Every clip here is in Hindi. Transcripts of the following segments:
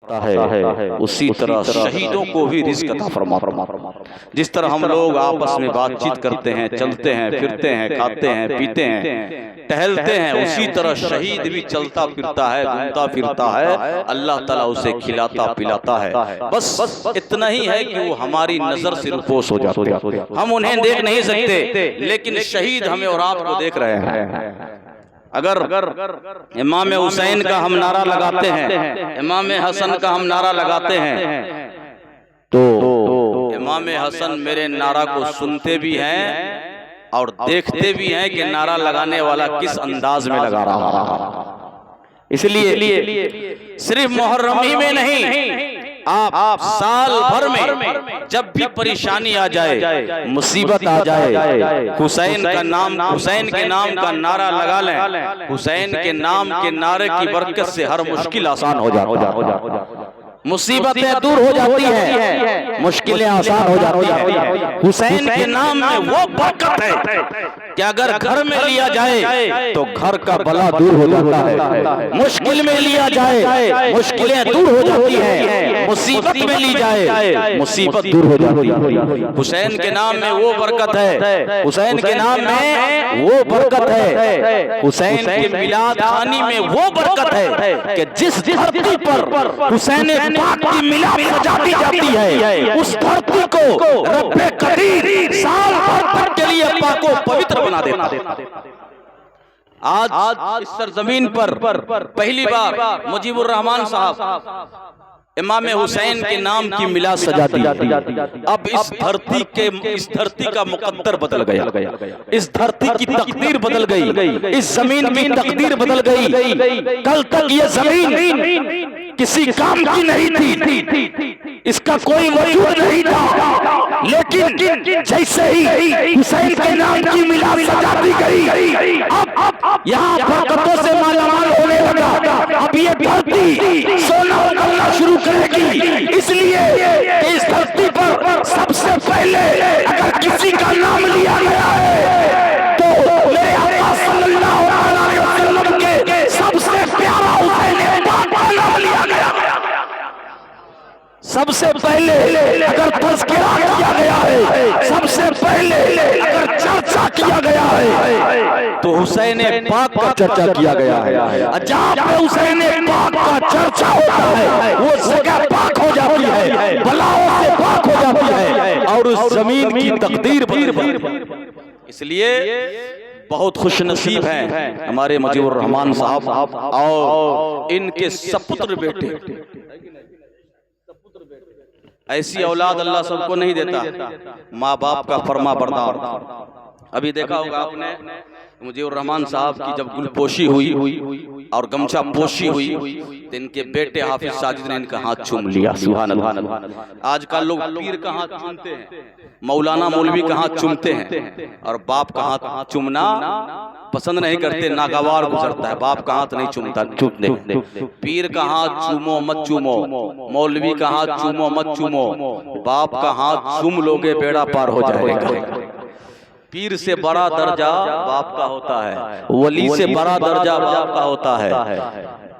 है उसी तरह शहीदों को भी रिज़्क़ अता फरमा। जिस तरह हम लोग आपस में बातचीत करते हैं, चलते हैं, फिरते हैं, खाते हैं, पीते हैं, टहलते हैं, उसी तरह शहीद भी चलता फिरता है, घूमता फिरता है, अल्लाह ताला उसे खिलाता पिलाता है। बस इतना ही है कि वो हमारी नजर से रुपोश हो जाते हैं। हम उन्हें देख नहीं सकते, लेकिन शहीद हमें और आपको देख रहे हैं। अगर इमाम हुसैन का हम नारा लगाते हैं, इमाम हसन का हम नारा लगाते हैं, तो इमाम हसन मेरे नारा को सुनते भी हैं और देखते भी हैं कि नारा लगाने वाला किस अंदाज में लगा रहा है। इसलिए सिर्फ मुहर्रम ही में नहीं, आप साल भर में जब भी परेशानी आ जाए, मुसीबत आ जाए, हुसैन के नाम का नारा लगा लें। हुसैन के नाम के नारे की बरकत से हर मुश्किल आसान हो जाती, मुसीबतें दूर हो जाती है, मुश्किलें आसान हो जाती है। हुसैन के नाम में वो बरकत है कि अगर घर में लिया जाए तो घर का बला दूर हो जाता है, मुश्किल में लिया जाए मुश्किलें दूर हो जाती है, मुसीबत में ली जाए मुसीबत दूर हो जाती है। हुसैन के नाम में वो बरकत है, हुसैन के नाम में वो बरकत है, हुसैन के मिलाद खानी में वो बरकत है कि जिस धरती पर हुसैन पाक की मिलाद सजाती जाती है, उस धरती को रब्बे कदीर साल भर तक के लिए पाक को पवित्र बना देता। आज इस सरजमीन पर पहली बार मुजीबुर रहमान साहब इमाम हुसैन के नाम की मिलाद सजाती। अब इस धरती का मुकद्दर बदल गया, इस धरती की तकदीर बदल गई, इस जमीन की तकदीर बदल गई। कल तक ये जमीन किसी काम की नहीं थी, इसका कोई वजूद नहीं था, लेकिन जैसे ही हुसैन के नाम की मिलाद सजाती गई, अब यहाँ बरकतों से मालामाल होने लगा। अब ये धरती सोना उगलना शुरू करेगी, इसलिए इस धरती पर सबसे पहले अगर किसी का नाम लिया गया है तो मेरे आका सल्लल्लाहु अलैहि वसल्लम के सबसे प्यारा हुसैन पाक का नाम लिया गया। सबसे पहले अगर तज़किरा किया गया है, सबसे पहले अगर चर्चा किया गया है तो हुसैन पाक का चर्चा किया गया है। जहाँ पे हुसैन पाक का चर्चा होता है वो जगह पाक हो जाती है, बलाओं से पाक हो जाती है और उस जमीन की तकदीर बदल। इसलिए बहुत खुशनसीब हैं हमारे मुजीबुर रहमान साहब और इनके सपुत्र बेटे। ऐसी औलाद अल्लाह सबको नहीं देता, माँ बाप का फरमा बरदार। अभी देखा होगा आपने मुजीबुर रहमान साहब की जब गुलपोशी हुई और गमछा पोशी हुई तो इनके बेटे हाफिज साजिद ने इनका हाथ चूम लिया। सुभान अल्लाह। आजकल लोग पीर का हाथ चूमते हैं, मौलाना मौलवी का हाथ चूमते हैं और बाप का हाथ चूमना पसंद नहीं करते, नागवार गुजरता है, बाप का हाथ नहीं चूमते। पीर का हाथ चूमो मत चूमो, मौलवी का हाथ चूमो मत चूमो, बाप का हाथ चूम लोगे बेड़ा पार हो जाएगा। पीर से बड़ा दर्जा बाप का होता है, वली से बड़ा दर्जा बाप का होता है,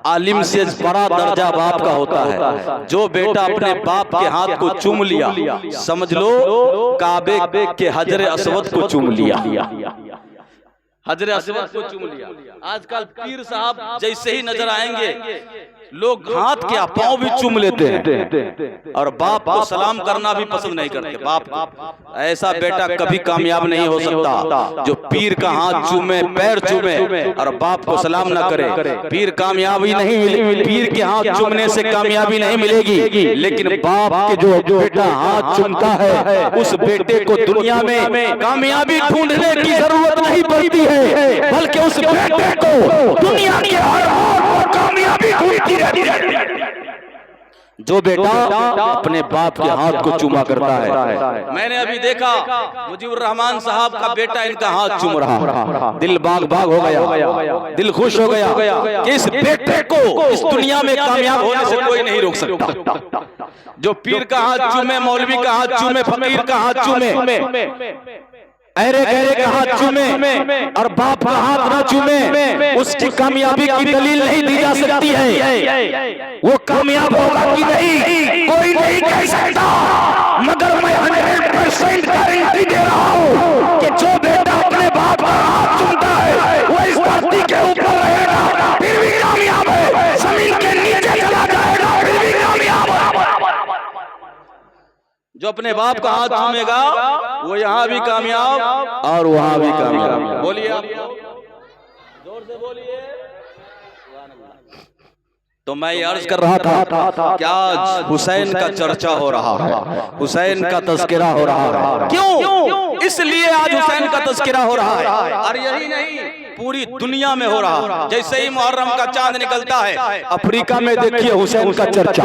आलिम से बड़ा दर्जा बाप का होता है। जो बेटा अपने बाप के हाथ को चूम लिया, समझ लो काबे के हजर अस्वद को चूम लिया, हजर अस्वद को चूम लिया। आजकल पीर साहब जैसे ही नजर आएंगे लोग हाथ क्या पांव भी चूम लेते हैं और बाप को सलाम करना भी पसंद नहीं करते। बाप ऐसा बेटा कभी कामयाब नहीं हो सकता जो पीर का हाथ चूमे, पैर चूमे और बाप को सलाम ना करे। पीर कामयाबी नहीं मिलेगी, पीर के हाथ चूमने से कामयाबी नहीं मिलेगी, लेकिन बाप के जो बेटा हाथ चूमता है उस बेटे को दुनिया में कामयाबी ढूंढने की जरूरत नहीं पड़ती है, बल्कि उस बेटे को दुनिया की हर कामयाबी ढूंढती रहती है। जो बेटा अपने बाप के हाथ को चूमा करता है। मैंने अभी देखा मुजीबुर रहमान साहब का बेटा इनका हाथ चूम रहा, दिल बाग बाग हो गया, दिल खुश हो गया कि इस बेटे को इस दुनिया में कामयाब होने से कोई नहीं रोक सकता। जो पीर का हाथ चूमे, मौलवी का हाथ चूमे, फकीर का हाथ चूमे, अरे गहरे का हाथ चूमे और बाप का हाथ ना चूमे, उसकी कामयाबी की दलील नहीं दी जा सकती है। वो कामयाब होगा कि नहीं कोई नहीं कह सकता, मगर मैं 100% गारंटी दे रहा हूँ कि जो बेटा अपने बाप का हाथ चूमता है वो इस धरती के ऊपर रहेगा फिर भी कामयाब है, जमीन के नीचे चला जाएगा फिर भी कामयाब है। जो अपने बाप का हाथ चूमेगा वो यहाँ भी कामयाब और वहाँ भी कामयाब। बोलिए आप, जोर से बोलिए। तो मैं ये अर्ज कर रहा था कि आज हुसैन का चर्चा हो रहा है, हुसैन का तज़किरा हो रहा है। क्यों? इसलिए आज हुसैन का तज़किरा हो रहा है। और यही नहीं, पूरी दुनिया में हो रहा है। जैसे ही मुहर्रम का चांद निकलता है, अफ्रीका में देखिए हुसैन का चर्चा,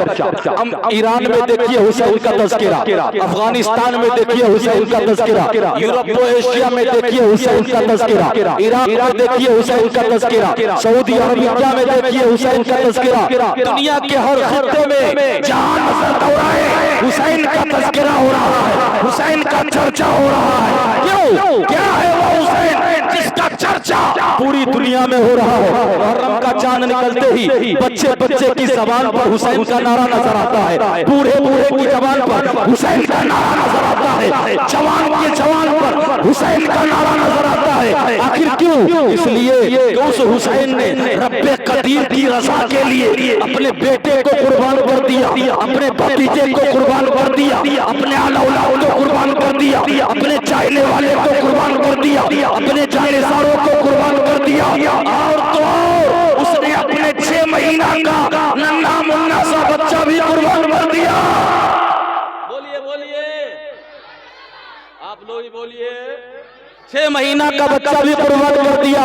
ईरान में देखिए हुसैन का तज़किरा, अफगानिस्तान में देखिए हुसैन का तज़किरा, यूरोप एशिया में देखिए हुसैन का तज़किरा, इराक में देखिए हुसैन का तज़किरा, सऊदी अरबिया में देखिए हुसैन का तज़किरा। दुनिया के हर खत्ते में जहां नजर दौड़ाए हुसैन का तज़किरा हो रहा है, हुसैन का चर्चा हो रहा है। क्यों? क्या है वो हुसैन जिसका चर्चा पूरी दुनिया में हो रहा है? मुहर्रम का चांद निकलते ही बच्चे बच्चे की जबान पर हुसैन का नारा नजर आता है, बूढ़े बूढ़े की जबान पर हुसैन का नारा नजर आता है, जवान के जवान पर हुसैन का नारा नजर आता है। आखिर क्यों? इसलिए उस हुसैन ने रब्बे कदीर की रज़ा के लिए अपने बेटे को कुर्बान कर दिया, अपने भतीजे को कुर्बान कर दिया, अपने आला औलाद को कुर्बान कर दिया, अपने चाहने वाले को कुर्बान कर दिया, अपने जानेसारों को कुर्बान कर दिया। और तो और उसने अपने 6 महीना का नन्हा मुन्ना सा बच्चा भी कुर्बान कर दिया। बोलिए बोलिए, आप लोग ही बोलिए। 6 महीना का बच्चा भी कुर्बान कर दिया।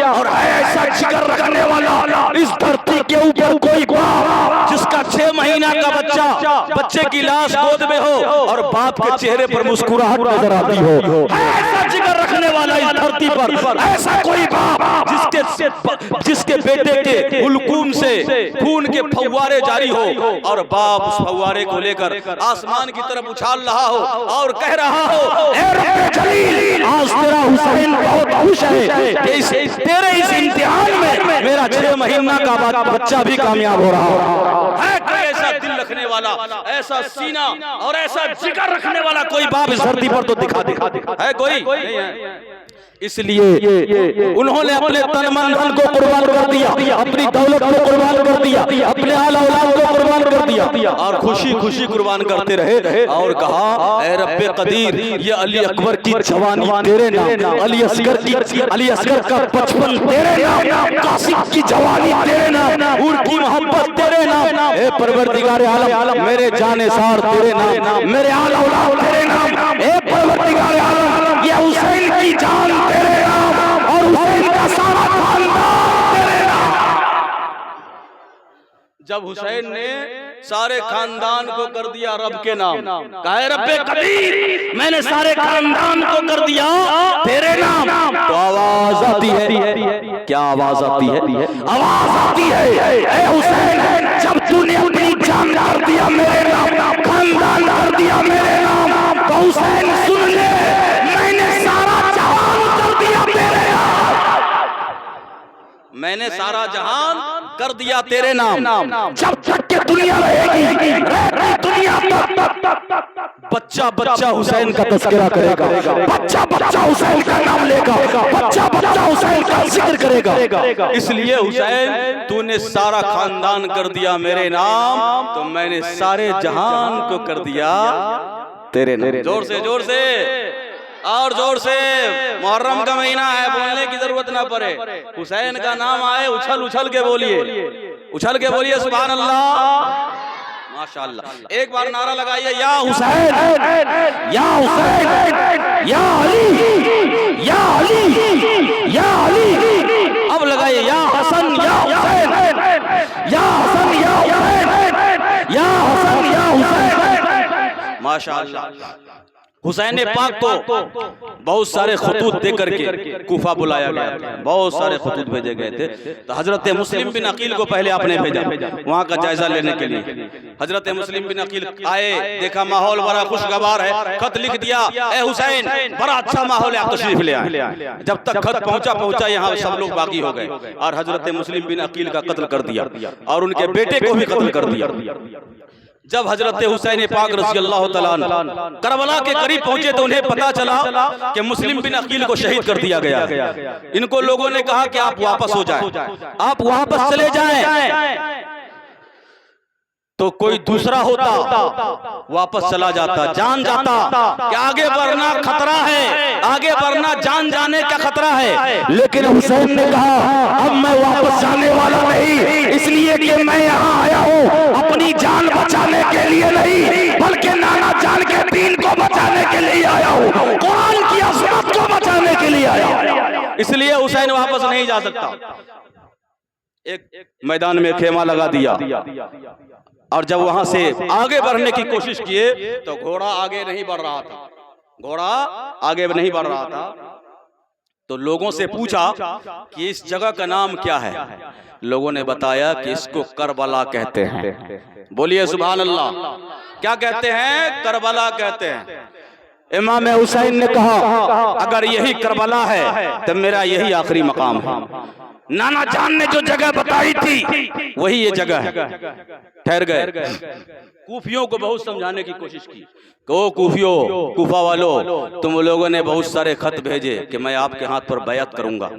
और ऐसा जिगर रखने वाला इस धरती के ऊपर कोई बाप जिसका 6 महीना का बच्चे की लाश गोद में हो और बाप के चेहरे पर मुस्कुराहट नजर आती हो, ऐसा जिगर रखने वाला इस धरती पर ऐसा कोई बाप जिसके बेटे के हुलकूम से खून के फव्वारे जारी हो और बाप उस फव्वारे को लेकर आसमान की तरफ उछाल रहा हो और कह रहा हो, ऐ रब्बे जलील, आज तेरा हुसैन बहुत खुश है, तेरे इस इम्तिहान में मेरा 6 महीना का बच्चा भी कामयाब हो रहा है। ऐसा दिल रखने वाला, ऐसा सीना और ऐसा जिगर रखने वाला कोई बाप इस धरती पर तो दिखा है कोई नहीं है। इसलिए उन्होंने अपने तन मन धन को कुर्बान कर दिया, अपनी दौलत को कुर्बान कर दिया, अपने आला औलाद को कुर्बान कर दिया और खुशी खुशी कुर्बान करते रहे और कहा, ऐ रब्बे कदीर, ये अली अकबर की जवानी तेरे नाम, अली असगर का बचपन तेरे नाम, कासिम की जवानी तेरे नाम, उनकी मोहब्बत तेरे नाम, ए परवरदिगारे आलम मेरे जानेसार तेरे नाम, मेरे आला औलाद तेरे नाम, ए परवरदिगारे आलम ये हुसैन की जान तेरे नाम और हुसैन का सारा खानदान तेरे नाम। जब हुसैन ने सारे खानदान को कर दिया रब के नाम, कहे रब्बे कदीर, मैंने सारे खानदान को कर दिया तेरे नाम, तो आवाज आती है। क्या आवाज आती है? आवाज आती है, ए हुसैन, जब तूने अपनी जान कर दिया मेरे नाम, खानदान कर दिया मेरे नाम, तो हुसैन सुन ले, मैंने सारा जहान कर दिया तेरे नाम, मैंने सारा जहान कर दिया तेरे नाम। जब तक के दुनिया रहेगी, दुनिया बच्चा बच्चा हुसैन का तज़किरा करेगा, बच्चा बच्चा हुसैन का नाम लेगा, बच्चा बच्चा हुसैन का जिक्र करेगा। इसलिए हुसैन, तूने सारा खानदान कर दिया मेरे नाम, तो मैंने सारे जहान को कर दिया तेरे नाम। जोर से और जोर से, मुहर्रम का महीना है, बोलने की जरूरत ना पड़े, हुसैन का नाम आए उछल उछल के बोलिए, उछल के बोलिए सुभान अल्लाह, माशाअल्लाह। एक बार नारा लगाइए, या हुसैन, या हुसैन, या अली, या अली, या अली। अब लगाइए, या हसन, या हुसैन, या हसन, या हुसैन, या हसन, या हुसैन, माशाअल्लाह। हुसैन पाक को बहुत सारे खतूत दे करके कूफा बुलाया गया, बहुत सारे खतूत भेजे गए थे। तो हजरत मुस्लिम बिन अकील को पहले आपने भेजा वहां का जायजा लेने के लिए। हजरत मुस्लिम बिन अकील आए, देखा माहौल बड़ा खुशगवार है, खत लिख दिया, ए हुसैन बड़ा अच्छा माहौल है, आप तशरीफ ले आए। जब तक खत पहुंचा यहाँ सब लोग बागी हो गए और हजरत मुस्लिम बिन अकील का कत्ल कर दिया और उनके बेटे को भी कत्ल कर दिया। जब हजरत हुसैन पाक रज़ी अल्लाह तआला अन्हु करबला के करीब पहुंचे तो उन्हें पता चला कि मुस्लिम बिन अकील को शहीद कर दिया गया। इनको लोगों ने कहा कि आप वापस हो जाएं, आप वापस चले जाएं। तो कोई दूसरा होता वापस चला जाता, जान जाता कि आगे बढ़ना खतरा है, आगे बढ़ना जान जाने का खतरा है। लेकिन हुसैन ने कहा अब मैं वापस जाने वाला नहीं, इसलिए कि मैं यहाँ आया हूँ अपनी जान बचाने के लिए नहीं, बल्कि नाना जान के दीन को बचाने के लिए आया हूँ, कुरान की अज़मत को बचाने के लिए आया हूँ। इसलिए हुसैन वापस नहीं जा सकता। एक मैदान में खेमा लगा दिया और जब वहां से आगे बढ़ने की कोशिश किए तो घोड़ा आगे नहीं बढ़ रहा था, घोड़ा आगे नहीं बढ़ रहा था। तो लोगों से पूछा कि इस जगह का नाम क्या है। लोगों ने बताया कि इसको करबला कहते हैं। बोलिए सुभान अल्लाह। क्या कहते हैं? करबला कहते हैं। इमाम हुसैन ने कहा अगर यही करबला है तो मेरा यही आखिरी मकाम है। नाना जान ने जो जगह बताई थी वही ये जगह है। ठहर गए। कूफियों को बहुत समझाने की कोशिश की, ओ कूफियों, कूफा वालों, तुम लोगों ने बहुत सारे खत भेजे कि मैं आपके हाथ पर बैअत करूंगा।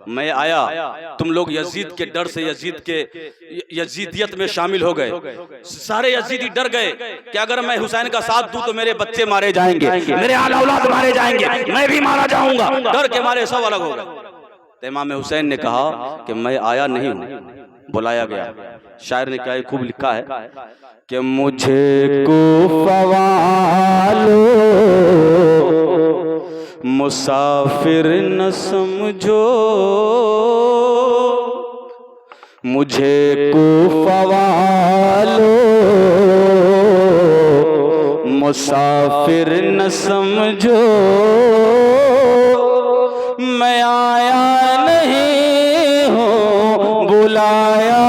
मैं आया, तुम लोग यजीद के डर से यजीदियत में शामिल हो गए। सारे यजीदी डर गए कि अगर मैं हुसैन का साथ दूं तो मेरे बच्चे मारे जाएंगे, मेरे आला औलाद मारे जाएंगे, मैं भी मारा जाऊंगा। डर के मारे सब अलग हो गए। तो इमाम हुसैन ने कहा कि मैं आया नहीं हूं, बुलाया गया। शायर ने क्या खूब लिखा है कि मुझे कूफा वालो मुसाफिर न समझो, मुझे कूफा वालो मुसाफिर न समझो, मैं आया नहीं हूँ बुलाया